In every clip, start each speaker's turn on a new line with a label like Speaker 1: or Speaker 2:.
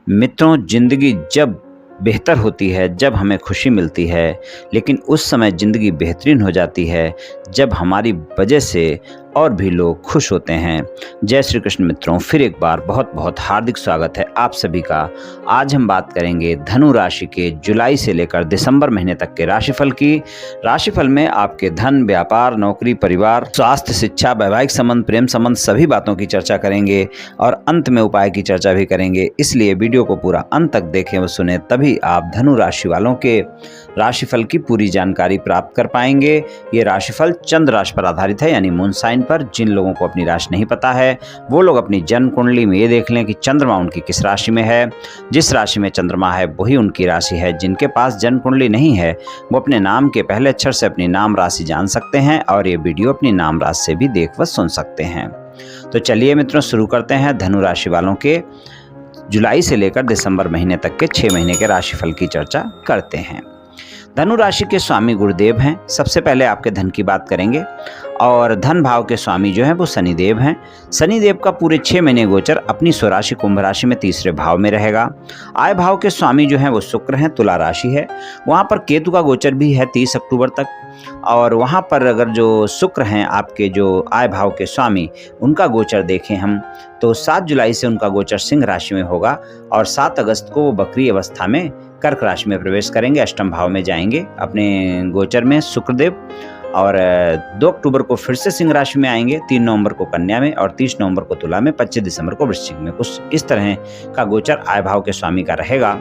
Speaker 1: मित्रों, ज़िंदगी जब बेहतर होती है, जब हमें खुशी मिलती है, लेकिन उस समय ज़िंदगी बेहतरीन हो जाती है जब हमारी वजह से और भी लोग खुश होते हैं। जय श्री कृष्ण मित्रों, फिर एक बार बहुत बहुत हार्दिक स्वागत है आप सभी का। आज हम बात करेंगे धनु राशि के जुलाई से लेकर दिसंबर महीने तक के राशिफल की। राशिफल में आपके धन, व्यापार, नौकरी, परिवार, स्वास्थ्य, शिक्षा, वैवाहिक संबंध, प्रेम संबंध सभी बातों की चर्चा करेंगे और अंत में उपाय की चर्चा भी करेंगे। इसलिए वीडियो को पूरा अंत तक देखें व सुने, तभी आप धनु राशि वालों के राशिफल की पूरी जानकारी प्राप्त कर पाएंगे। ये राशिफल चंद्र राशि पर आधारित है, यानी मून साइन पर। जिन लोगों को अपनी राशि नहीं पता है वो लोग अपनी जन्म कुंडली में ये देख लें कि चंद्रमा उनकी किस राशि में है। जिस राशि में चंद्रमा है वही उनकी राशि है। जिनके पास जन्म कुंडली नहीं है वो अपने नाम के पहले अक्षर से अपनी नाम राशि जान सकते हैं और ये वीडियो अपनी नाम राशि से भी देख व सुन सकते हैं। तो चलिए मित्रों, शुरू करते हैं धनु राशि वालों के जुलाई से लेकर दिसंबर महीने तक के 6 महीने के राशिफल की चर्चा करते हैं। धनु राशि के स्वामी गुरुदेव हैं। सबसे पहले आपके धन की बात करेंगे और धन भाव के स्वामी जो हैं वो शनिदेव हैं। शनिदेव का पूरे 6 महीने गोचर अपनी स्वराशि कुंभ राशि में तीसरे भाव में रहेगा। आय भाव के स्वामी जो हैं वो शुक्र हैं, तुला राशि है। वहाँ पर केतु का गोचर भी है 30 अक्टूबर तक। और वहाँ पर अगर जो शुक्र हैं आपके जो आय भाव के स्वामी, उनका गोचर देखें हम तो 7 जुलाई से उनका गोचर सिंह राशि में होगा और 7 अगस्त को वो बकरी अवस्था में कर्क राशि में प्रवेश करेंगे, अष्टम भाव में जाएंगे अपने गोचर में शुक्रदेव। और 2 अक्टूबर को फिर से सिंह राशि में आएंगे, 3 नवंबर को कन्या में और 30 नवंबर को तुला में, 25 दिसंबर को वृश्चिक में। कुछ इस तरह का गोचर आय भाव के स्वामी का रहेगा।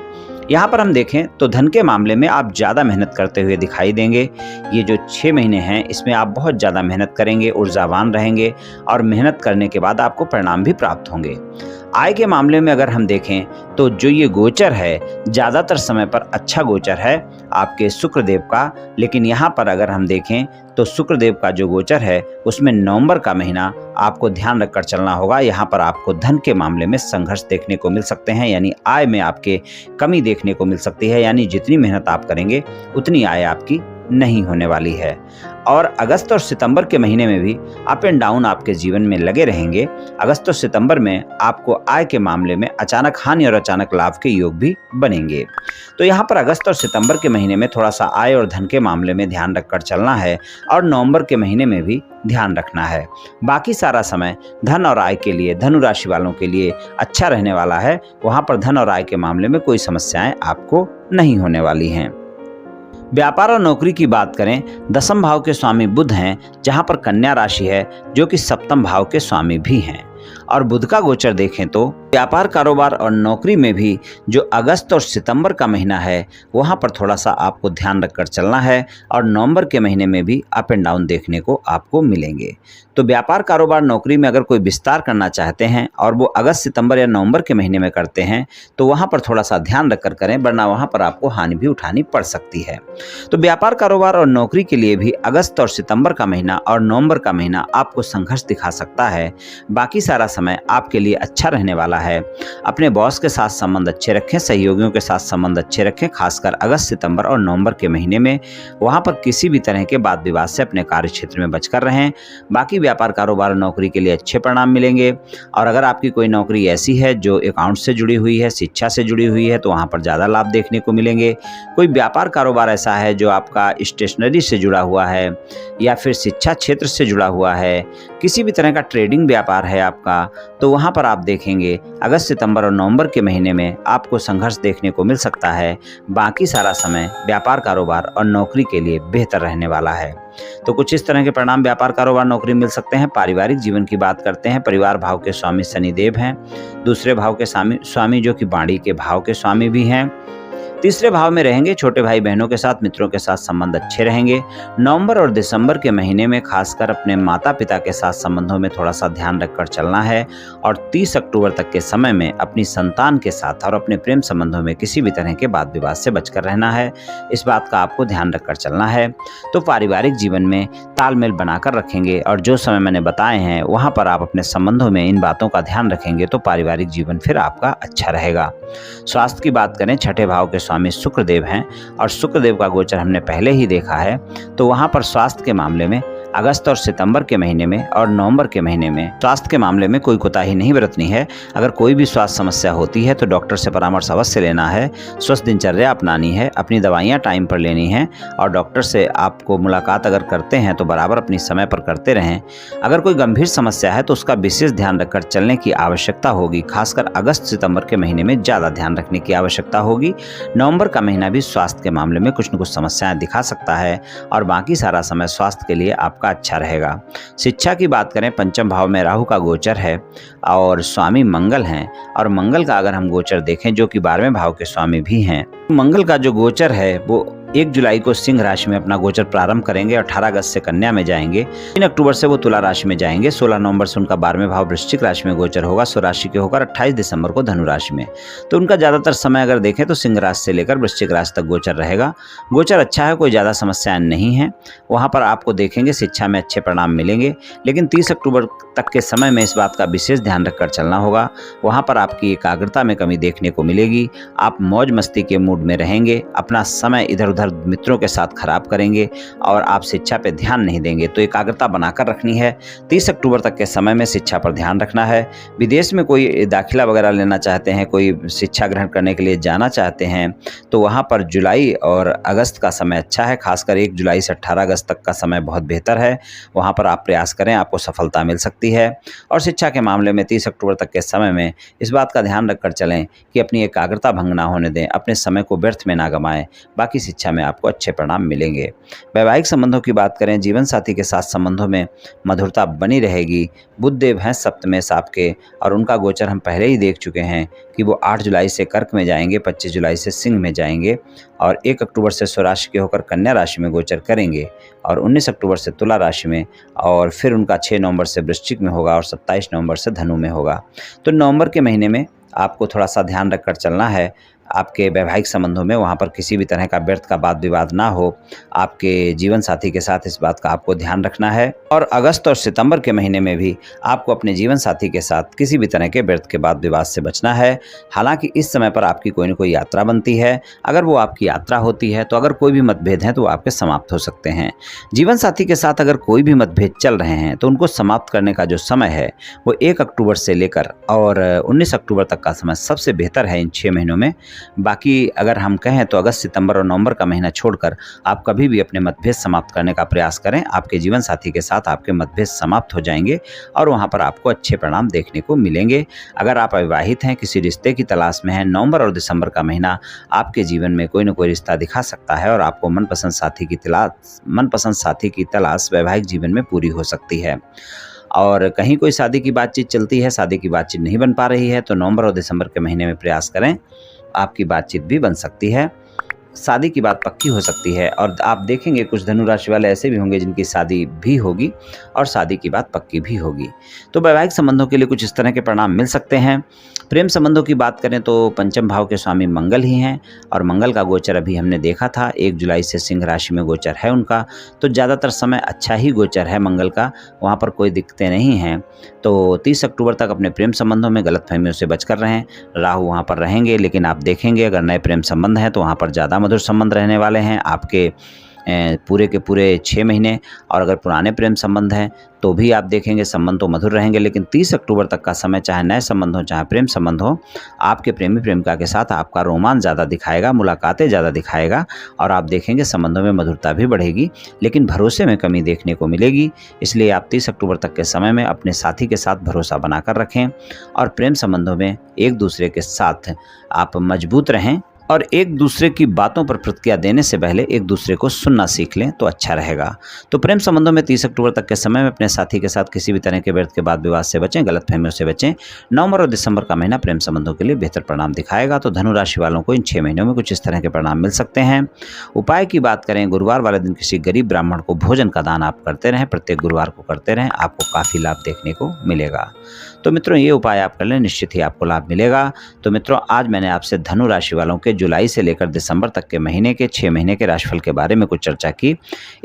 Speaker 1: यहाँ पर हम देखें तो धन के मामले में आप ज़्यादा मेहनत करते हुए दिखाई देंगे। ये जो 6 महीने हैं इसमें आप बहुत ज़्यादा मेहनत करेंगे, ऊर्जावान रहेंगे और मेहनत करने के बाद आपको परिणाम भी प्राप्त होंगे। आय के मामले में अगर हम देखें तो जो ये गोचर है ज़्यादातर समय पर अच्छा गोचर है आपके शुक्रदेव का। लेकिन यहाँ पर अगर हम देखें तो शुक्रदेव का जो गोचर है उसमें नवंबर का महीना आपको ध्यान रखकर चलना होगा। यहाँ पर आपको धन के मामले में संघर्ष देखने को मिल सकते हैं, यानी आय में आपके कमी देखने को मिल सकती है। यानी जितनी मेहनत आप करेंगे उतनी आय आपकी नहीं होने वाली है। और अगस्त और सितंबर के महीने में भी अप एंड डाउन आपके जीवन में लगे रहेंगे। अगस्त और सितंबर में आपको आय के मामले में अचानक हानि और अचानक लाभ के योग भी बनेंगे। तो यहाँ पर अगस्त और सितंबर के महीने में थोड़ा सा आय और धन के मामले में ध्यान रखकर चलना है और नवंबर के महीने में भी ध्यान रखना है। बाकी सारा समय धन और आय के लिए, धनु राशि वालों के लिए अच्छा रहने वाला है। वहाँ पर धन और आय के मामले में कोई समस्याएं आपको नहीं होने वाली हैं। व्यापार और नौकरी की बात करें, 10वें भाव के स्वामी बुध हैं, जहां पर कन्या राशि है जो कि 7वें भाव के स्वामी भी हैं। और बुध का गोचर देखें तो व्यापार, कारोबार और नौकरी में भी जो अगस्त और सितंबर का महीना है वहां पर थोड़ा सा आपको ध्यान रखकर चलना है और नवंबर के महीने में भी अप एंड डाउन देखने को आपको मिलेंगे। तो व्यापार, कारोबार, नौकरी में अगर कोई विस्तार करना चाहते हैं और वो अगस्त, सितंबर या नवंबर के महीने में करते हैं तो वहाँ पर थोड़ा सा ध्यान रखकर करें, वरना वहाँ पर आपको हानि भी उठानी पड़ सकती है। तो व्यापार, कारोबार और नौकरी के लिए भी अगस्त और सितंबर का महीना और नवंबर का महीना आपको संघर्ष दिखा सकता है। बाकी सारा समय आपके लिए अच्छा रहने वाला है। अपने बॉस के साथ संबंध अच्छे रखें, सहयोगियों के साथ संबंध अच्छे रखें, खासकर अगस्त, सितंबर और नवंबर के महीने में। वहाँ पर किसी भी तरह के वाद विवाद से अपने कार्य क्षेत्र में बचकर रहें। बाकी व्यापार, कारोबार और नौकरी के लिए अच्छे परिणाम मिलेंगे। और अगर आपकी कोई नौकरी ऐसी है जो अकाउंट से जुड़ी हुई है, शिक्षा से जुड़ी हुई है, तो वहाँ पर ज़्यादा लाभ देखने को मिलेंगे। कोई व्यापार, कारोबार ऐसा है जो आपका स्टेशनरी से जुड़ा हुआ है या फिर शिक्षा क्षेत्र से जुड़ा हुआ है, किसी भी तरह का ट्रेडिंग व्यापार है आपका, तो वहाँ पर आप देखेंगे अगस्त, सितंबर और नवंबर के महीने में आपको संघर्ष देखने को मिल सकता है। बाकी सारा समय व्यापार, कारोबार और नौकरी के लिए बेहतर रहने वाला है। तो कुछ इस तरह के परिणाम व्यापार, कारोबार, नौकरी मिल सकते हैं। पारिवारिक जीवन की बात करते हैं। परिवार भाव के स्वामी शनिदेव हैं। दूसरे भाव के स्वामी जो कि वाणी के भाव के स्वामी भी हैं। तीसरे भाव में रहेंगे। छोटे भाई बहनों के साथ, मित्रों के साथ संबंध अच्छे रहेंगे। नवंबर और दिसंबर के महीने में खासकर अपने माता पिता के साथ संबंधों में थोड़ा सा ध्यान रखकर चलना है और 30 अक्टूबर तक के समय में अपनी संतान के साथ और अपने प्रेम संबंधों में किसी भी तरह के वाद विवाद से बचकर रहना है। इस बात का आपको ध्यान रखकर चलना है। तो पारिवारिक जीवन में तालमेल बनाकर रखेंगे और जो समय मैंने बताए हैं वहाँ पर आप अपने संबंधों में इन बातों का ध्यान रखेंगे तो पारिवारिक जीवन फिर आपका अच्छा रहेगा। स्वास्थ्य की बात करें, 6ठे भाव के स्वामी शुक्रदेव हैं और शुक्रदेव का गोचर हमने पहले ही देखा है। तो वहाँ पर स्वास्थ्य के मामले में अगस्त और सितंबर के महीने में और नवंबर के महीने में स्वास्थ्य के मामले में कोई कोताही नहीं बरतनी है। अगर कोई भी स्वास्थ्य समस्या होती है तो डॉक्टर से परामर्श अवश्य लेना है, स्वस्थ दिनचर्या अपनानी है, अपनी दवाइयाँ टाइम पर लेनी है और डॉक्टर से आपको मुलाकात अगर करते हैं तो बराबर अपनी समय पर करते रहें। अगर कोई गंभीर समस्या है तो उसका विशेष ध्यान रखकर चलने की आवश्यकता होगी। खासकर अगस्त सितंबर के महीने में ज़्यादा ध्यान रखने की आवश्यकता होगी। नवंबर का महीना भी स्वास्थ्य के मामले में कुछ न कुछ समस्याएं दिखा सकता है और बाकी सारा समय स्वास्थ्य के लिए आपका अच्छा रहेगा। शिक्षा की बात करें, पंचम भाव में राहु का गोचर है और स्वामी मंगल हैं और मंगल का अगर हम गोचर देखें जो कि 12वें भाव के स्वामी भी हैं, मंगल का जो गोचर है वो 1 जुलाई को सिंह राशि में अपना गोचर प्रारंभ करेंगे, 18 अगस्त से कन्या में जाएंगे, 3 अक्टूबर से वो तुला राशि में जाएंगे, 16 नवंबर से उनका 12वें भाव वृश्चिक राशि में गोचर होगा, स्वराशि के होकर 28 दिसंबर को धनु राशि में। तो उनका ज़्यादातर समय अगर देखें तो सिंह राशि से लेकर वृश्चिक राशि तक गोचर रहेगा। गोचर अच्छा है, कोई ज़्यादा समस्याएं नहीं है। वहाँ पर आपको देखेंगे शिक्षा में अच्छे परिणाम मिलेंगे, लेकिन 30 अक्टूबर तक के समय में इस बात का विशेष ध्यान रखकर चलना होगा। वहाँ पर आपकी एकाग्रता में कमी देखने को मिलेगी। आप मौज मस्ती के मूड में रहेंगे, अपना समय इधर उधर मित्रों के साथ खराब करेंगे और आप शिक्षा पे ध्यान नहीं देंगे। तो एकाग्रता बनाकर रखनी है। 30 अक्टूबर तक के समय में शिक्षा पर ध्यान रखना है। विदेश में कोई दाखिला वगैरह लेना चाहते हैं, कोई शिक्षा ग्रहण करने के लिए जाना चाहते हैं तो वहाँ पर जुलाई और अगस्त का समय अच्छा है। खासकर 1 जुलाई से 18 अगस्त तक का समय बहुत बेहतर है। वहाँ पर आप प्रयास करें, आपको सफलता मिल सकती है। और शिक्षा के मामले में 30 अक्टूबर तक के समय में इस बात का ध्यान रखकर चलें कि अपनी एकाग्रता भंग ना होने दें, अपने समय को व्यर्थ में ना गंवाएं। बाकी शिक्षा में आपको अच्छे परिणाम मिलेंगे। वैवाहिक संबंधों की बात करें, जीवन साथी के साथ संबंधों में मधुरता बनी रहेगी। बुध देव हैं सप्तमेश आपके और उनका गोचर हम पहले ही देख चुके हैं कि वो 8 जुलाई से कर्क में जाएंगे, 25 जुलाई से सिंह में जाएंगे और 1 अक्टूबर से स्वराशि के होकर कन्या राशि में गोचर करेंगे और 19 अक्टूबर से तुला राशि में और फिर उनका 6 नवंबर से वृश्चिक में होगा और 27 नवंबर से धनु में होगा। तो नवंबर के महीने में आपको थोड़ा सा ध्यान रखकर चलना है। आपके वैवाहिक संबंधों में वहाँ पर किसी भी तरह का व्यर्थ का वाद विवाद ना हो। आपके जीवन साथी के साथ इस बात का आपको ध्यान रखना है। और अगस्त और सितंबर के महीने में भी आपको अपने जीवन साथी के साथ किसी भी तरह के व्यर्थ के वाद विवाद से बचना है। हालांकि इस समय पर आपकी कोई न कोई यात्रा बनती है। अगर वो आपकी यात्रा होती है तो अगर कोई भी मतभेद हैं तो वो आपके समाप्त हो सकते हैं। जीवन साथी के साथ अगर कोई भी मतभेद चल रहे हैं तो उनको समाप्त करने का जो समय है वो 1 अक्टूबर से लेकर और 19 अक्टूबर तक का समय सबसे बेहतर है इन 6 महीनों में। बाकी अगर हम कहें तो अगस्त, सितंबर और नवंबर का महीना छोड़कर आप कभी भी अपने मतभेद समाप्त करने का प्रयास करें। आपके जीवन साथी के साथ आपके मतभेद समाप्त हो जाएंगे और वहां पर आपको अच्छे परिणाम देखने को मिलेंगे। अगर आप अविवाहित हैं, किसी रिश्ते की तलाश में हैं, नवंबर और दिसंबर का महीना आपके जीवन में कोई न कोई रिश्ता दिखा सकता है और आपको मनपसंद साथी की तलाश वैवाहिक जीवन में पूरी हो सकती है। और कहीं कोई शादी की बातचीत चलती है, शादी की बातचीत नहीं बन पा रही है तो नवंबर और दिसंबर के महीने में प्रयास करें, आपकी बातचीत भी बन सकती है, शादी की बात पक्की हो सकती है। और आप देखेंगे कुछ धनु राशि वाले ऐसे भी होंगे जिनकी शादी भी होगी और शादी की बात पक्की भी होगी। तो वैवाहिक संबंधों के लिए कुछ इस तरह के परिणाम मिल सकते हैं। प्रेम संबंधों की बात करें तो पंचम भाव के स्वामी मंगल ही हैं और मंगल का गोचर अभी हमने देखा था, 1 जुलाई से सिंह राशि में गोचर है उनका। तो ज़्यादातर समय अच्छा ही गोचर है मंगल का, वहाँ पर कोई दिक्कतें नहीं हैं। तो 30 अक्टूबर तक अपने प्रेम संबंधों में गलतफहमियों से बचकर रहें। राहु वहाँ पर रहेंगे, लेकिन आप देखेंगे अगर नए प्रेम संबंध हैं तो वहाँ पर ज़्यादा मधुर संबंध रहने वाले हैं आपके पूरे के पूरे 6 महीने। और अगर पुराने प्रेम संबंध हैं तो भी आप देखेंगे संबंध तो मधुर रहेंगे, लेकिन 30 अक्टूबर तक का समय चाहे नए संबंध हो चाहे प्रेम संबंध हो, आपके प्रेमी प्रेमिका के साथ आपका रोमांच ज़्यादा दिखाएगा, मुलाकातें ज़्यादा दिखाएगा और आप देखेंगे संबंधों में मधुरता भी बढ़ेगी, लेकिन भरोसे में कमी देखने को मिलेगी। इसलिए आप 30 अक्टूबर तक के समय में अपने साथी के साथ भरोसा बनाकर रखें और प्रेम संबंधों में एक दूसरे के साथ आप मजबूत रहें और एक दूसरे की बातों पर प्रतिक्रिया देने से पहले एक दूसरे को सुनना सीख लें तो अच्छा रहेगा। तो प्रेम संबंधों में 30 अक्टूबर तक के समय में अपने साथी के साथ किसी भी तरह के व्यर्थ के वाद विवाद से बचें, गलतफहमियों से बचें। नवंबर और दिसंबर का महीना प्रेम संबंधों के लिए बेहतर परिणाम दिखाएगा। तो धनु राशि वालों को इन 6 महीनों में कुछ इस तरह के परिणाम मिल सकते हैं। उपाय की बात करें, गुरुवार वाले दिन किसी गरीब ब्राह्मण को भोजन का दान आप करते रहें, प्रत्येक गुरुवार को करते रहें, आपको काफ़ी लाभ देखने को मिलेगा। तो मित्रों ये उपाय आप कर लें, निश्चित ही आपको लाभ मिलेगा। तो मित्रों आज मैंने आपसे धनु राशि वालों के जुलाई से लेकर दिसंबर तक के महीने के 6 महीने के राशिफल के बारे में कुछ चर्चा की।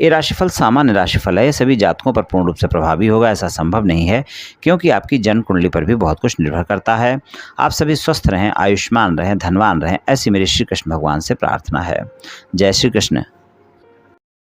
Speaker 1: ये राशिफल सामान्य राशिफल है, ये सभी जातकों पर पूर्ण रूप से प्रभावी होगा ऐसा संभव नहीं है, क्योंकि आपकी जन्म कुंडली पर भी बहुत कुछ निर्भर करता है। आप सभी स्वस्थ रहें, आयुष्मान रहें, धनवान रहें, ऐसी मेरी श्री कृष्ण भगवान से प्रार्थना है। जय श्री कृष्ण।